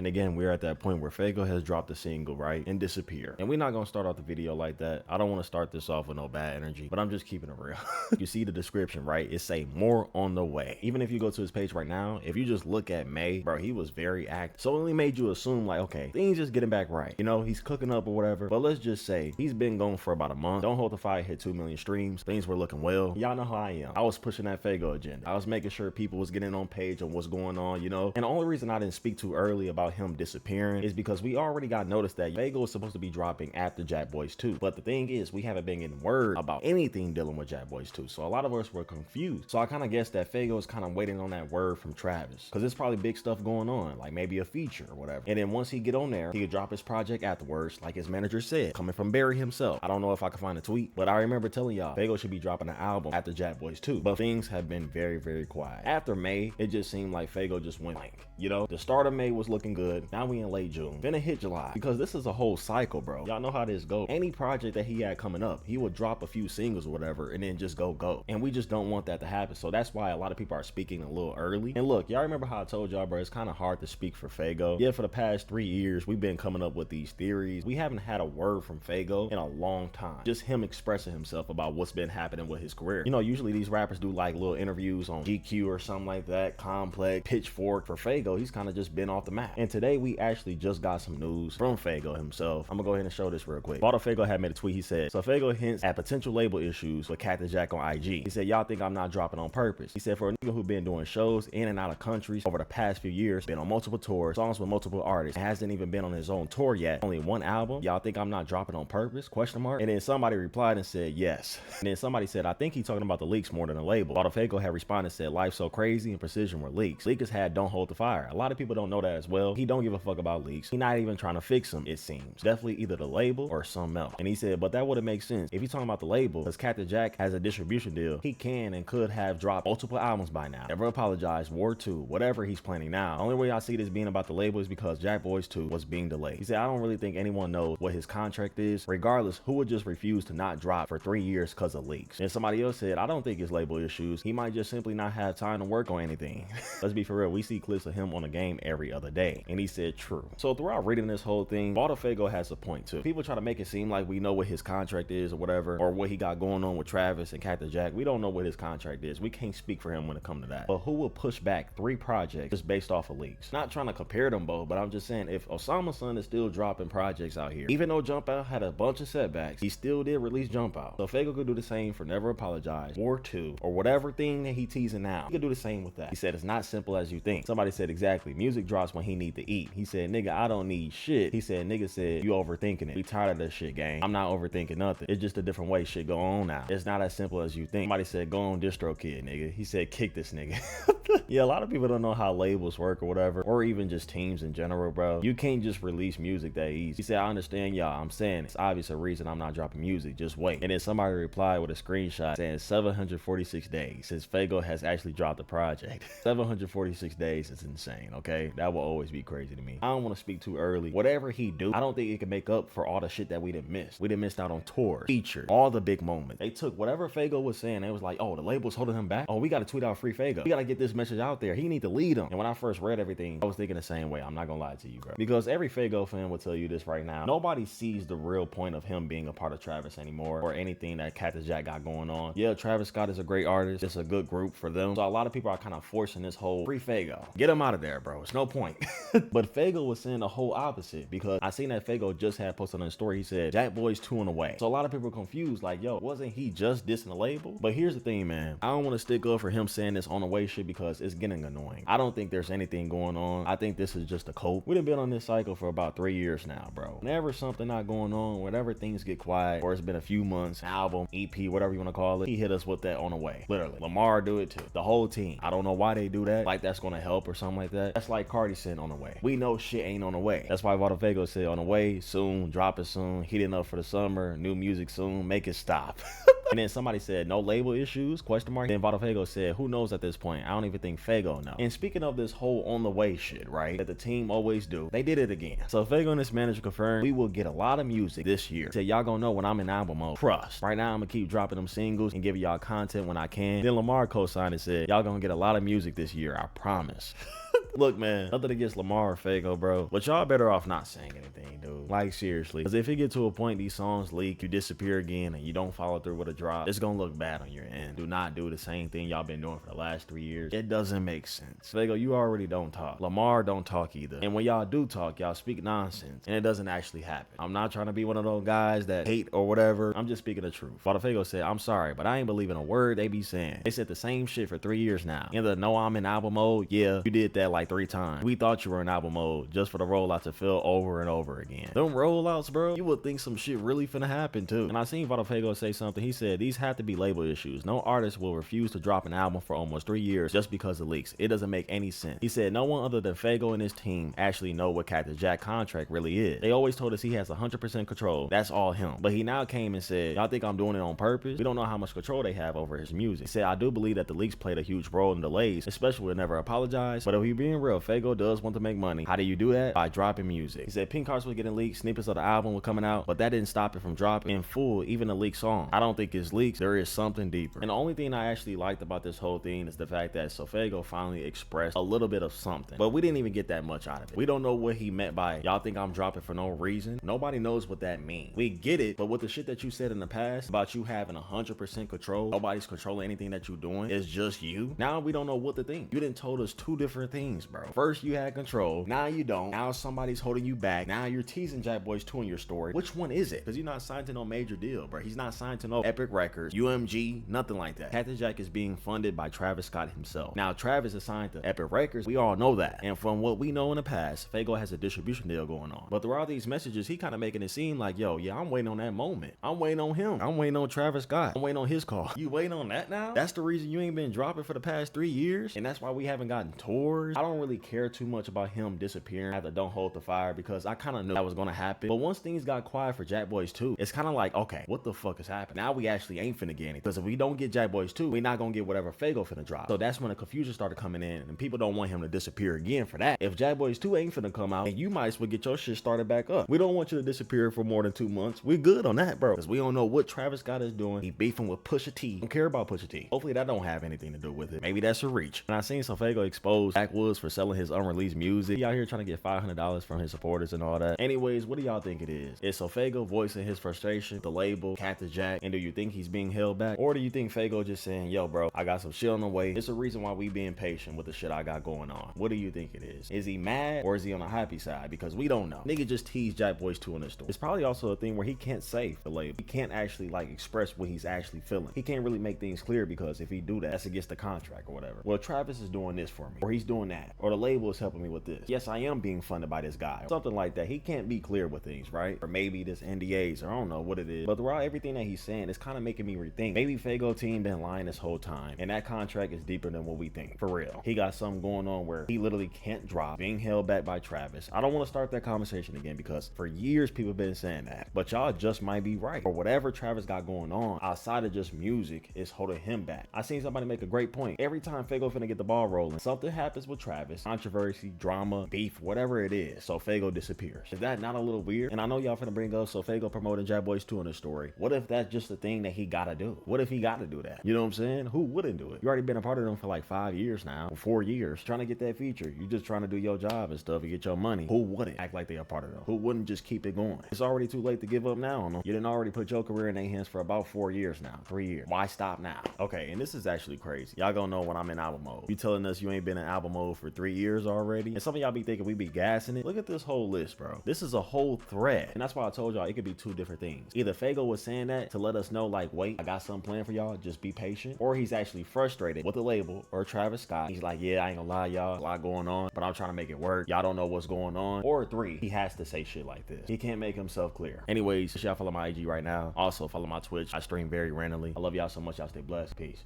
And again, we're at that point where Faygo has dropped a single, right, and disappeared. And we're not gonna start off the video like that. I don't want to start this off with no bad energy, but I'm just keeping it real. You see the description, right? It say more on the way. Even if you go to his page right now, if you just look at May, bro, he was very active. So it only made you assume like, okay, things just getting back right. You know, he's cooking up or whatever. But let's just say he's been going for about a month. Don't Hold the Fire hit 2 million streams. Things were looking well. Y'all know how I am. I was pushing that Faygo agenda. I was making sure people was getting on page on what's going on, you know. And the only reason I didn't speak too early about him disappearing is because we already got noticed that Faygo is supposed to be dropping after Jack Boys 2. But the thing is, we haven't been getting word about anything dealing with Jack Boys 2. So a lot of us were confused. So I kind of guess that Faygo is kind of waiting on that word from Travis, because there's probably big stuff going on, like maybe a feature or whatever. And then once he get on there, he could drop his project afterwards, like his manager said, coming from Barry himself. I don't know if I can find a tweet, but I remember telling y'all Faygo should be dropping an album after Jack Boys 2. But things have been very, very quiet. After May, it just seemed like Faygo just went blank. You know, the start of May was looking good. Now we in late June. Finna hit July, because this is a whole cycle, bro. Y'all know how this goes. Any project that he had coming up, he would drop a few singles or whatever and then just go. And we just don't want that to happen. So that's why a lot of people are speaking a little early. And look, y'all remember how I told y'all, bro, it's kind of hard to speak for Faygo. Yeah, for the past 3 years, we've been coming up with these theories. We haven't had a word from Faygo in a long time. Just him expressing himself about what's been happening with his career. You know, usually these rappers do like little interviews on GQ or something like that, Complex, Pitchfork. For Faygo, he's kind of just been off the map. And today we actually just got some news from Faygo himself. I'm gonna go ahead and show this real quick. Faygo had made a tweet. He said, so Faygo hints at potential label issues with Cactus Jack on IG. He said, y'all think I'm not dropping on purpose. He said, for a nigga who been doing shows in and out of countries over the past few years, been on multiple tours, songs with multiple artists, and hasn't even been on his own tour yet, only one album, y'all think I'm not dropping on purpose? Question mark. And then somebody replied and said yes. And then somebody said, I think he's talking about the leaks more than a label. Faygo had responded and said, Life's So Crazy and Precision were leaks. Leakers had Don't Hold the Fire. A lot of people don't know that as well. He don't give a fuck about leaks. He not even trying to fix them, it seems. Definitely either the label or something else. And he said, but that wouldn't make sense if he's talking about the label, because Cactus Jack has a distribution deal. He can and could have dropped multiple albums by now. Never Apologize, War 2, whatever he's planning now. The only way I see this being about the label is because Jack Boys 2 was being delayed. He said, I don't really think anyone knows what his contract is. Regardless, who would just refuse to not drop for 3 years because of leaks? And somebody else said, I don't think it's label issues. He might just simply not have time to work on anything. Let's be for real. We see clips of him on the game every other day. And he said true. So throughout reading this whole thing, Faygo has a point too. People try to make it seem like we know what his contract is or whatever, or what he got going on with Travis and Cactus Jack. We don't know what his contract is. We can't speak for him when it comes to that. But who will push back 3 projects just based off of leaks? Not trying to compare them both, but I'm just saying, if Osama's son is still dropping projects out here, even though Jump Out had a bunch of setbacks, he still did release Jump Out. So Faygo could do the same for Never Apologize, War 2, or whatever thing that he teasing now. He could do the same with that. He said, it's not simple as you think. Somebody said, exactly, music drops when he need to eat. He said, nigga, I don't need shit. He said, nigga said, you overthinking it. We tired of that shit, gang. I'm not overthinking nothing. It's just a different way shit go on now. It's not as simple as you think. Somebody said, go on DistroKid, nigga. He said, kick this nigga. Yeah, a lot of people don't know how labels work or whatever, or even just teams in general, bro. You can't just release music that easy. He said, I understand y'all. I'm saying it's obvious a reason I'm not dropping music. Just wait. And then somebody replied with a screenshot saying 746 days since Faygo has actually dropped the project. 746 days is insane, okay? That will always be crazy to me. I don't want to speak too early. Whatever he do, I don't think it can make up for all the shit that we done missed. We done missed out on tours, features, all the big moments. They took whatever Faygo was saying. They was like, oh, the label's holding him back. Oh, we got to tweet out free Faygo. We got to get this message out there. He need to lead them. And when I first read everything, I was thinking the same way. I'm not gonna lie to you, bro. Because every Faygo fan will tell you this right now. Nobody sees the real point of him being a part of Travis anymore, or anything that Cactus Jack got going on. Yeah, Travis Scott is a great artist. It's a good group for them. So a lot of people are kind of forcing this whole free Faygo. Get him out of there, bro. It's no point. But Faygo was saying the whole opposite, because I seen that Faygo just had posted on his story. He said, Jack Boys 2 on the way. So a lot of people are confused, like, yo, wasn't he just dissing the label? But here's the thing, man. I don't want to stick up for him saying this on the way shit, because it's getting annoying. I don't think there's anything going on. I think this is just a cope. We've been on this cycle for about 3 years now, bro. Whenever something not going on, whenever things get quiet, or it's been a few months, album, EP, whatever you want to call it, he hit us with that on the way. Literally. Lamar do it too. The whole team. I don't know why they do that. Like that's gonna help or something like that. That's like Cardi saying on the way. We know shit ain't on the way. That's why Faygo said on the way, soon, drop it soon, heating up for the summer, new music soon, make it stop. And then somebody said, no label issues, question mark. Then SoFaygo said, who knows at this point? I don't even think Faygo knows. And speaking of this whole on the way shit, right, that the team always do, they did it again. So SoFaygo and his manager confirmed we will get a lot of music this year. Said y'all gonna know when I'm in album mode. Trust. Right now I'm gonna keep dropping them singles and giving y'all content when I can. Then Lamar co-signed and said, y'all gonna get a lot of music this year, I promise. Look, man, nothing against Lamar or Faygo, bro, but y'all better off not saying anything, dude. Like, seriously. Because if it get to a point these songs leak, you disappear again, and you don't follow through with a drop, it's gonna look bad on your end. Do not do the same thing y'all been doing for the last 3 years. It doesn't make sense. Faygo, you already don't talk. Lamar don't talk either. And when y'all do talk, y'all speak nonsense, and it doesn't actually happen. I'm not trying to be one of those guys that hate or whatever. I'm just speaking the truth. Faygo said, I'm sorry, but I ain't believing a word they be saying. They said the same shit for 3 years now. Either no, I'm in album mode, yeah, you did that like 3 times. We thought you were in album mode just for the rollout to fill over and over again. Them rollouts, bro, you would think some shit really finna happen too. And I seen SoFaygo say something. He said these have to be label issues. No artist will refuse to drop an album for almost 3 years just because of leaks. It doesn't make any sense. He said no one other than Faygo and his team actually know what Cactus Jack contract really is. They always told us he has 100% control. That's all him. But he now came and said, y'all think I'm doing it on purpose? We don't know how much control they have over his music. He said, I do believe that the leaks played a huge role in delays, especially with Never Apologize. But if we being real, Faygo does want to make money. How do you do that? By dropping music. He said Pink Hearts was getting leaked, snippets of the album were coming out, but that didn't stop it from dropping in full, even a leaked song. I don't think it's leaks. There is something deeper. And the only thing I actually liked about this whole thing is the fact that SoFaygo finally expressed a little bit of something, but we didn't even get that much out of it. We don't know what he meant by y'all think I'm dropping for no reason. Nobody knows what that means. We get it, but with the shit that you said in the past about you having 100% control, nobody's controlling anything that you're doing, it's just you. Now we don't know what to think. You done told us 2 different things, bro. First you had control, now you don't. Now somebody's holding you back. Now you're teasing Jack Boys 2 in your story. Which one is it? Because you're not signed to no major deal, bro. He's not signed to no Epic Records, UMG, nothing like that. Cactus Jack is being funded by Travis Scott himself. Now Travis is signed to Epic Records. We all know that. And from what we know in the past, Faygo has a distribution deal going on. But throughout these messages, he kind of making it seem like, yo, yeah, I'm waiting on that moment. I'm waiting on him. I'm waiting on Travis Scott. I'm waiting on his call. You waiting on that now? That's the reason you ain't been dropping for the past 3 years? And that's why we haven't gotten tours? I don't really care too much about him disappearing after Don't Hold the Fire because I kind of knew that was going to happen. But once things got quiet for Jack Boys 2, it's kind of like, okay, what the fuck is happening? Now we actually ain't finna get anything. Because if we don't get Jack Boys 2, we not going to get whatever Faygo finna drop. So that's when the confusion started coming in and people don't want him to disappear again for that. If Jack Boys 2 ain't finna come out, then you might as well get your shit started back up. We don't want you to disappear for more than 2 months. We good on that, bro. Because we don't know what Travis Scott is doing. He beefing with Pusha T. Don't care about Pusha T. Hopefully that don't have anything to do with it. Maybe that's a reach. And I seen SoFaygo expose Backwoods for selling his unreleased music. He out here trying to get $500 from his supporters and all that. Anyways, what do y'all think it is? Is SoFaygo voicing his frustration, the label, Cactus Jack, and do you think he's being held back? Or do you think Faygo just saying, yo, bro, I got some shit on the way. It's a reason why we being patient with the shit I got going on. What do you think it is? Is he mad or is he on the happy side? Because we don't know. Nigga just teased Jack Boys 2 in the store. It's probably also a thing where he can't say the label. He can't actually like express what he's actually feeling. He can't really make things clear because if he do that, that's against the contract or whatever. Well, Travis is doing this for me, or he's doing that, or the label is helping me with this. Yes, I am being funded by this guy. Something like that. He can't be clear with things, right? Or maybe this NDAs, or I don't know what it is. But throughout everything that he's saying, it's kind of making me rethink. Maybe Faygo team been lying this whole time, and that contract is deeper than what we think. For real. He got something going on where he literally can't drop, being held back by Travis. I don't want to start that conversation again because for years people been saying that. But y'all just might be right. Or whatever Travis got going on outside of just music is holding him back. I seen somebody make a great point. Every time Faygo finna get the ball rolling, something happens with Travis, controversy, drama, beef, whatever it is, SoFaygo disappears. Is that not a little weird? And I know y'all finna bring up SoFaygo promoting Jack Boys 2 in the story. What if that's just the thing that he gotta do? What if he gotta do that? You know what I'm saying? Who wouldn't do it? You already been a part of them for like 5 years now, or 4 years, trying to get that feature. You just trying to do your job and stuff and get your money. Who wouldn't act like they a part of them? Who wouldn't just keep it going? It's already too late to give up now on them. You didn't already put your career in their hands for about 4 years now, 3 years. Why stop now? Okay, and this is actually crazy. Y'all gonna know when I'm in album mode. You telling us you ain't been in album mode for 3 years already? And some of y'all be thinking we be gassing it. Look at this whole list, bro. This is a whole thread. And that's why I told y'all it could be 2 different things. Either Faygo was saying that to let us know like, wait, I got something planned for y'all, just be patient. Or he's actually frustrated with the label or Travis Scott. He's like, yeah, I ain't gonna lie, y'all, a lot going on, but I'm trying to make it work. Y'all don't know what's going on. Or 3, he has to say shit like this. He can't make himself clear. Anyways, y'all follow my IG right now. Also follow my Twitch. I stream very randomly. I love y'all so much. Y'all stay blessed. Peace.